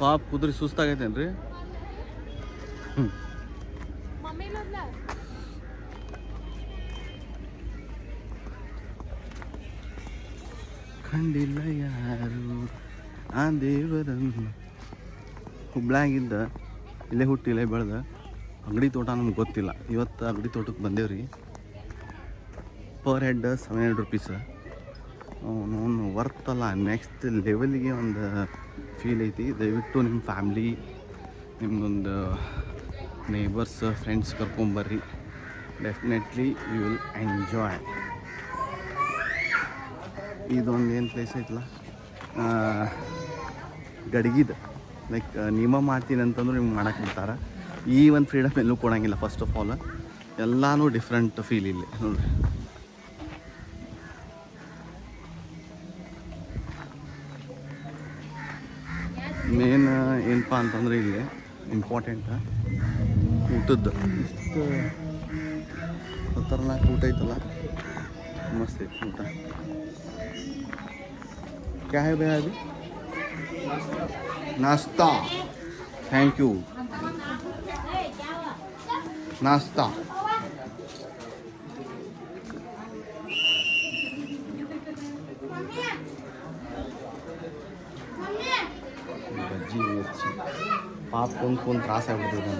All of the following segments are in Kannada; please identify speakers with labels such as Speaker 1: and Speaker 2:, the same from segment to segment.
Speaker 1: ಪಾಪ ಕುದುರೆ ಸುಸ್ತಾಗೈತೇನ್ರಿ. ಕಂಡಿಲ್ಲ ಯಾರು ಆ ದೇವರನ್ನು. ಹುಬ್ಳ್ಯಾಗಿದ್ದ ಇಲ್ಲೇ ಹುಟ್ಟಿ ಇಲ್ಲೇ ಬೆಳೆದ ಅಂಗಡಿ ತೋಟ ನಮ್ಗೆ ಗೊತ್ತಿಲ್ಲ. ಇವತ್ತು ಅಂಗಡಿ ತೋಟಕ್ಕೆ ಬಂದೇವ್ರಿ. Per head 700 rupees. ಅವನು ವರ್ತಲ್ಲ, ನೆಕ್ಸ್ಟ್ ಲೆವೆಲ್ಗೆ ಒಂದು ಫೀಲ್ ಐತಿ. ದಯವಿಟ್ಟು ನಿಮ್ಮ ಫ್ಯಾಮ್ಲಿ, ನಿಮ್ಮದೊಂದು ನೇಬರ್ಸ್, ಫ್ರೆಂಡ್ಸ್ ಕರ್ಕೊಂಬರ್ರಿ. Definitely you will enjoy. ಇದೊಂದು ಏನು ಪ್ಲೇಸ್ ಐತಲ್ಲ, ಗಡಿಗಿದ ಲೈಕ್ ನಿಮ್ಮ ಮಾಡ್ತೀನಿ ಅಂತಂದ್ರೆ ನಿಮ್ಗೆ ಮಾಡಕ್ಕೆ ಬಿಡ್ತಾರೆ. ಈ ಒಂದು ಫ್ರೀಡಮ್ ಎಲ್ಲೂ ಕೊಡೋಂಗಿಲ್ಲ. ಫಸ್ಟ್ ಆಫ್ ಆಲ್ ಎಲ್ಲನೂ ಡಿಫ್ರೆಂಟ್ ಫೀಲ್ ಇಲ್ಲಿ ನೋಡಿರಿ. ಮೇನ್ ಏನಪ್ಪ ಅಂತಂದರೆ ಇಲ್ಲಿ ಇಂಪಾರ್ಟೆಂಟ್ ಊಟದ್ದು. ಇಷ್ಟು ಖತರ್ನಾಕ್ ಊಟ ಐತಲ್ಲ, ಮಸ್ತ್ ಐತಿ ಊಟ. क्या है भैया अभी? नाश्ता. Thank you. नाश्ता. बज्जी मिर्ची पाप कौन त्रास ಆಗ್ಬಿಡ್ತದೆ.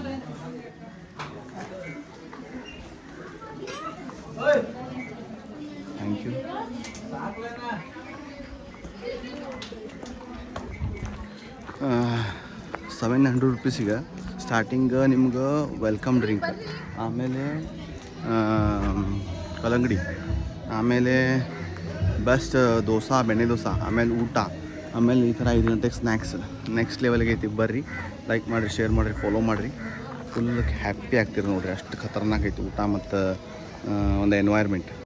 Speaker 1: Thank you. ₹700 ಸ್ಟಾರ್ಟಿಂಗ್ ನಿಮ್ಗೆ ವೆಲ್ಕಮ್ ಡ್ರಿಂಕ್, ಆಮೇಲೆ ಕಲ್ಲಂಗಡಿ, ಆಮೇಲೆ ಬೆಸ್ಟ್ ದೋಸೆ, ಬೆಣ್ಣೆ ದೋಸೆ, ಆಮೇಲೆ ಊಟ, ಆಮೇಲೆ ಈ ಥರ 5 ಗಂಟೆಗೆ ಸ್ನ್ಯಾಕ್ಸ್. ನೆಕ್ಸ್ಟ್ ಲೆವೆಲ್ಗೆ ಐತಿ. ಬರ್ರಿ, ಲೈಕ್ ಮಾಡಿರಿ, ಶೇರ್ ಮಾಡಿರಿ, ಫಾಲೋ ಮಾಡಿರಿ. ಫುಲ್ ಹ್ಯಾಪಿ ಆಗ್ತೀರಿ ನೋಡಿರಿ. ಅಷ್ಟು ಖತರ್ನಾಕ್ ಐತಿ ಊಟ ಮತ್ತು ಒಂದು ಎನ್ವೈರ್ಮೆಂಟ್.